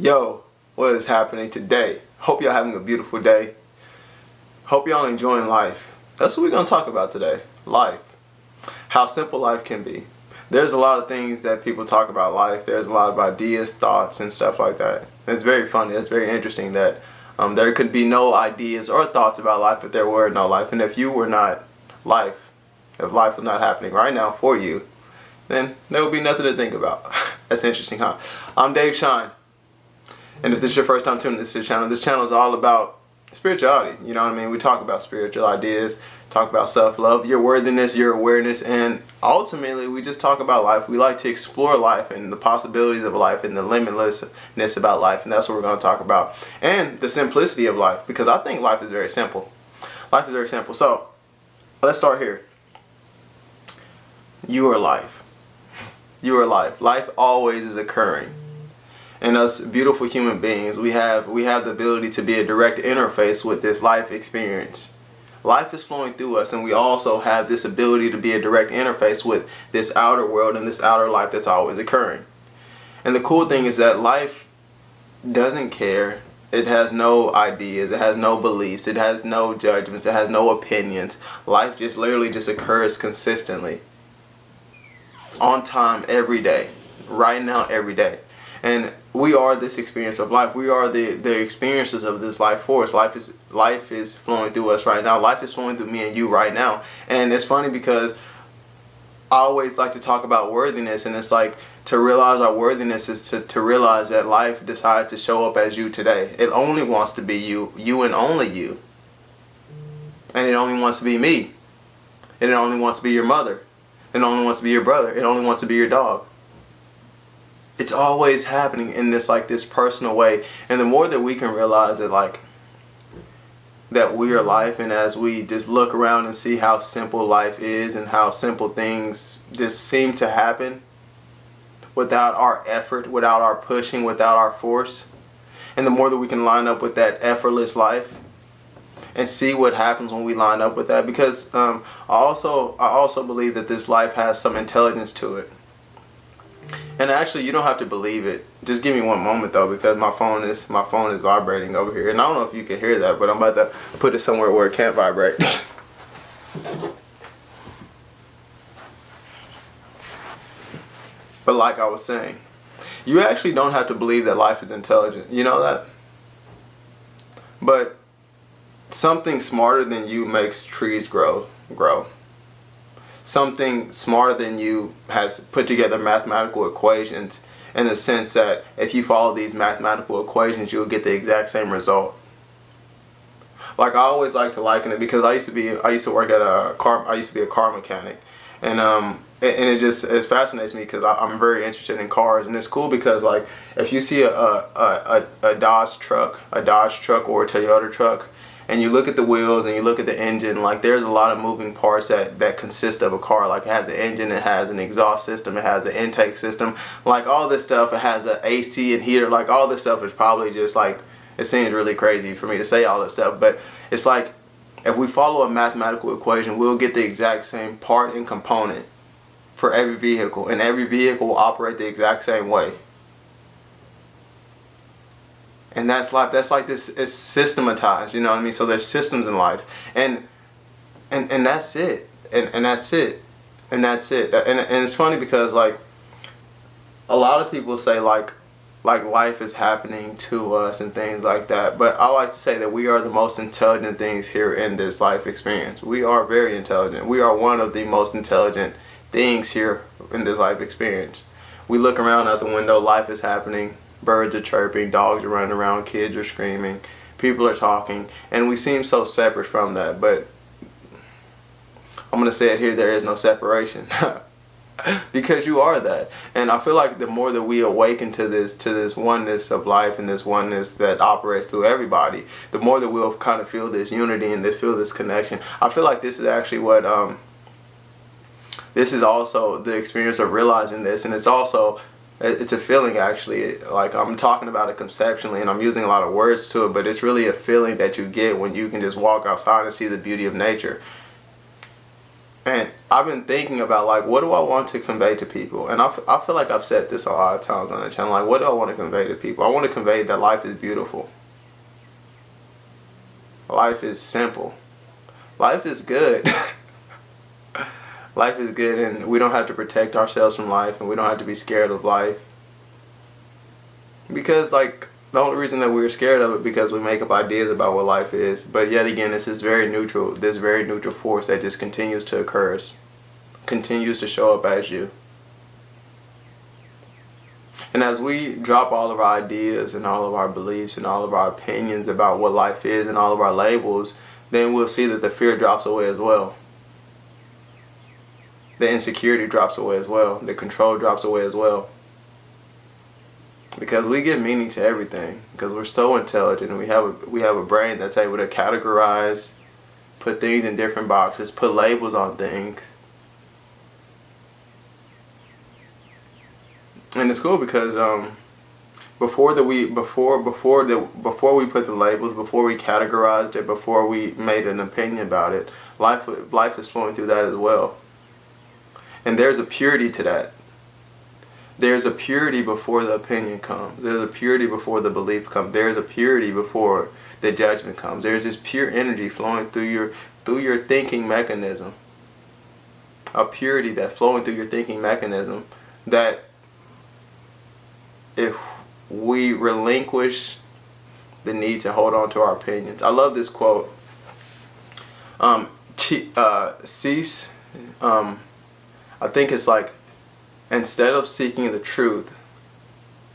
Yo, what is happening today? Hope y'all having a beautiful day. Hope y'all enjoying life. That's what we're going to talk about today. Life. How simple life can be. There's a lot of things that people talk about life. There's a lot of ideas, thoughts, and stuff like that. It's very funny. It's very interesting that there could be no ideas or thoughts about life if there were no life. And if you were not life, if life was not happening right now for you, then there would be nothing to think about. That's interesting, huh? I'm Dave Shine. And if this is your first time tuning into this channel is all about spirituality. You know what I mean? We talk about spiritual ideas, talk about self-love, your worthiness, your awareness, and ultimately we just talk about life. We like to explore life and the possibilities of life and the limitlessness about life, and that's what we're going to talk about. And the simplicity of life, because I think life is very simple. Life is very simple. So, let's start here. You are life. You are life. Life always is occurring. And us beautiful human beings, we have the ability to be a direct interface with this life experience. Life is flowing through us, and we also have this ability to be a direct interface with this outer world and this outer life that's always occurring. And the cool thing is that life doesn't care. It has no ideas. It has no beliefs. It has no judgments. It has no opinions. Life just literally just occurs consistently. On time, every day. Right now, every day. And we are this experience of life. We are the experiences of this life force. Life is flowing through us right now. Life is flowing through me and you right now. And it's funny because I always like to talk about worthiness, and it's like to realize our worthiness is to realize that life decided to show up as you today. It only wants to be you, you and only you. And it only wants to be me. And it only wants to be your mother. It only wants to be your brother. It only wants to be your dog. It's always happening in this personal way. And the more that we can realize that that we are life, and as we just look around and see how simple life is and how simple things just seem to happen without our effort, without our pushing, without our force, and the more that we can line up with that effortless life and see what happens when we line up with that, because I also believe that this life has some intelligence to it. And actually, you don't have to believe it. Just give me one moment though, because my phone is vibrating over here, and I don't know if you can hear that, but I'm about to put it somewhere where it can't vibrate. But like I was saying, you actually don't have to believe that life is intelligent. You know that? But something smarter than you makes trees grow. Something smarter than you has put together mathematical equations in the sense that if you follow these mathematical equations, you'll get the exact same result. Like I always like to liken it, because I used to be a car mechanic, and it fascinates me because I'm very interested in cars, and it's cool because like if you see a Dodge truck or a Toyota truck, and you look at the wheels and you look at the engine, like there's a lot of moving parts that consist of a car. Like it has an engine, it has an exhaust system, it has an intake system, like all this stuff. It has an AC and heater, like all this stuff is probably just like, it seems really crazy for me to say all this stuff, but it's like if we follow a mathematical equation, we'll get the exact same part and component for every vehicle, and every vehicle will operate the exact same way. And that's life. That's like this. It's systematized. You know what I mean? So there's systems in life, and that's it. And that's it. And that's it. And it's funny because like a lot of people say like life is happening to us and things like that. But I like to say that we are the most intelligent things here in this life experience. We are very intelligent. We are one of the most intelligent things here in this life experience. We look around out the window. Life is happening. Birds are chirping, dogs are running around, kids are screaming, people are talking, and we seem so separate from that, but I'm going to say it here, there is no separation. Because you are that. And I feel like the more that we awaken to this oneness of life and this oneness that operates through everybody, the more that we'll kind of feel this unity and feel this connection. I feel like this is actually what this is also the experience of realizing this, and it's a feeling actually. Like I'm talking about it conceptually and I'm using a lot of words to it, but it's really a feeling that you get when you can just walk outside and see the beauty of nature. And I've been thinking about, like, what do I want to convey to people? And I feel like I've said this a lot of times on the channel. Like, what do I want to convey to people? I want to convey that life is beautiful. Life is simple. Life is good. Life is good, and we don't have to protect ourselves from life, and we don't have to be scared of life. Because, like, the only reason that we're scared of it because we make up ideas about what life is. But yet again, it's this very neutral force that just continues to occur, continues to show up as you. And as we drop all of our ideas and all of our beliefs and all of our opinions about what life is and all of our labels, then we'll see that the fear drops away as well. The insecurity drops away as well. The control drops away as well. Because we give meaning to everything. Because we're so intelligent, and we have a brain that's able to categorize, put things in different boxes, put labels on things. And it's cool because before we put the labels, before we categorized it, before we made an opinion about it, life is flowing through that as well. And there's a purity to that. There's a purity before the opinion comes. There's a purity before the belief comes. There's a purity before the judgment comes. There's this pure energy flowing through your thinking mechanism. A purity that's flowing through your thinking mechanism that if we relinquish the need to hold on to our opinions. I love this quote. Cease. I think it's like, instead of seeking the truth,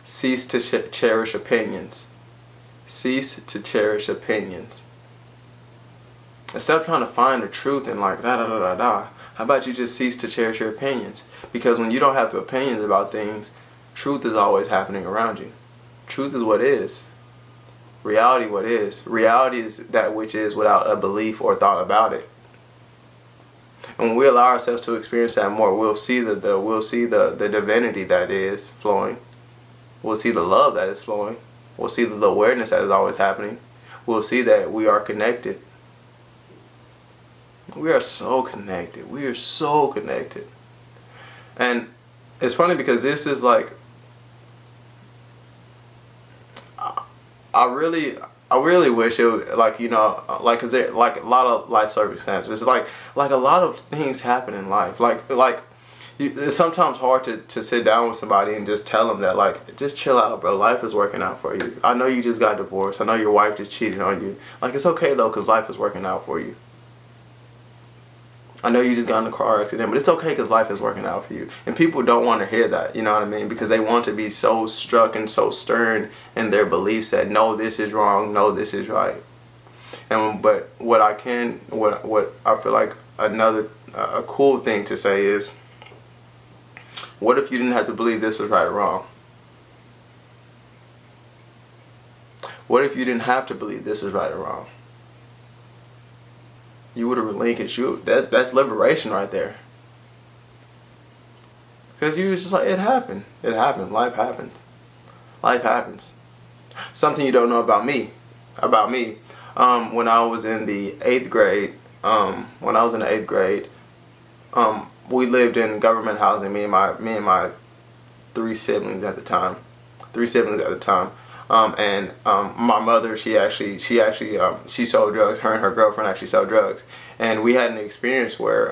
cease to cherish opinions. Cease to cherish opinions. Instead of trying to find the truth and like how about you just cease to cherish your opinions? Because when you don't have opinions about things, truth is always happening around you. Truth is what is. Reality what is. Reality is that which is without a belief or thought about it. And when we allow ourselves to experience that more, we'll see the divinity that is flowing. We'll see the love that is flowing. We'll see the awareness that is always happening. We'll see that we are connected. We are so connected. We are so connected. And it's funny because this is like, I really wish it was like, you know, like, cause there like a lot of life circumstances. It's like a lot of things happen in life. It's sometimes hard to sit down with somebody and just tell them that, like, just chill out, bro. Life is working out for you. I know you just got divorced. I know your wife just cheated on you. Like, it's okay though, cause life is working out for you. I know you just got in a car accident, but it's okay because life is working out for you. And people don't want to hear that, you know what I mean? Because they want to be so struck and so stern in their beliefs that, no, this is wrong, no, this is right. But what I feel like a cool thing to say is, what if you didn't have to believe this was right or wrong? What if you didn't have to believe this was right or wrong? You would have relinquished you. That's liberation right there. Because you was just like, it happened. It happened. Life happens. Life happens. Something you don't know about me. When I was in the 8th grade, we lived in government housing. Me and my three siblings at the time. And my mother, she sold drugs. Her and her girlfriend actually sold drugs. And we had an experience where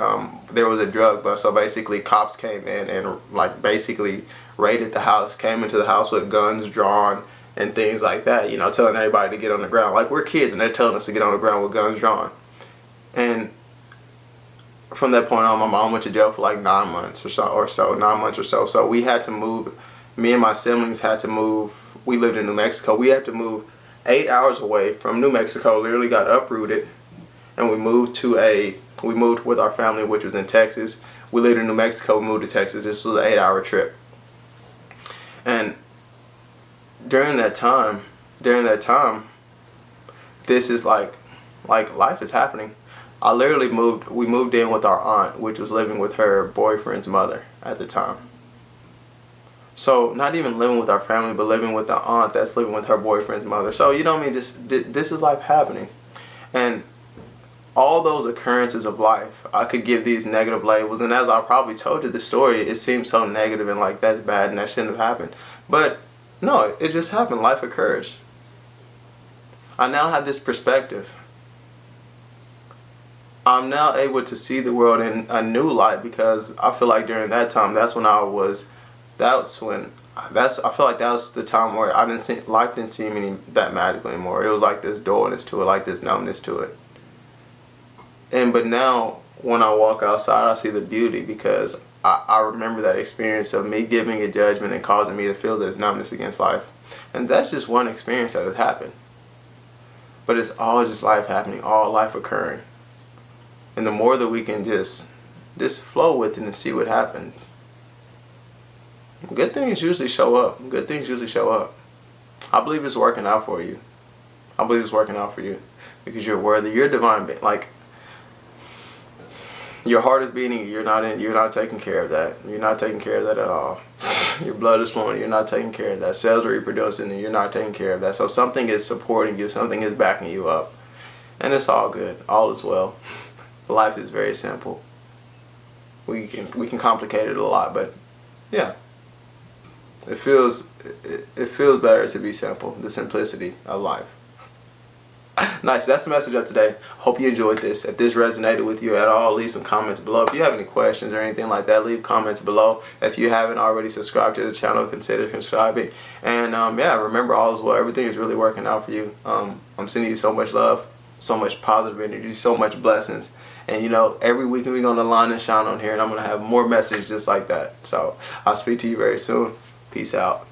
there was a drug bust. So basically, cops came in and like basically raided the house, came into the house with guns drawn and things like that. You know, telling everybody to get on the ground. Like, we're kids, and they're telling us to get on the ground with guns drawn. And from that point on, my mom went to jail for like 9 months or so. So we had to move. Me and my siblings had to move. We lived in New Mexico. We had to move 8 hours away from New Mexico. Literally got uprooted, and we moved with our family, which was in Texas. We lived in New Mexico. We moved to Texas. This was an 8-hour trip. And during that time, this is like life is happening. We moved in with our aunt, which was living with her boyfriend's mother at the time. So not even living with our family, but living with the aunt that's living with her boyfriend's mother. So, you know what I mean? Just this is life happening. And all those occurrences of life, I could give these negative labels. And as I probably told you the story, it seems so negative and like that's bad and that shouldn't have happened. But no, it just happened. Life occurs. I now have this perspective. I'm now able to see the world in a new light, because I feel like during that time, I feel like that was the time where life didn't seem that magical anymore. It was like this dullness to it, like this numbness to it. But now when I walk outside, I see the beauty, because I remember that experience of me giving a judgment and causing me to feel this numbness against life. And that's just one experience that has happened. But it's all just life happening, all life occurring. And the more that we can just flow with it and see what happens, good things usually show up. Good things usually show up. I believe it's working out for you. I believe it's working out for you, because you're worthy. You're divine. Like, your heart is beating. You're not taking care of that. You're not taking care of that at all. Your blood is flowing. You're not taking care of that. Cells are reproducing, and you're not taking care of that. So something is supporting you. Something is backing you up, and it's all good. All is well. Life is very simple. We can complicate it a lot, but yeah, it feels better to be simple. The simplicity of life. Nice. That's the message of today. Hope you enjoyed this. If this resonated with you at all, leave some comments below. If you have any questions or anything like that, leave comments below. If you haven't already subscribed to the channel, consider subscribing. And yeah, remember, all is well. Everything is really working out for you. I'm sending you so much love, so much positive energy, so much blessings. And you know, every week we're going to line and shine on here, and I'm going to have more messages just like that. So I'll speak to you very soon. Peace out.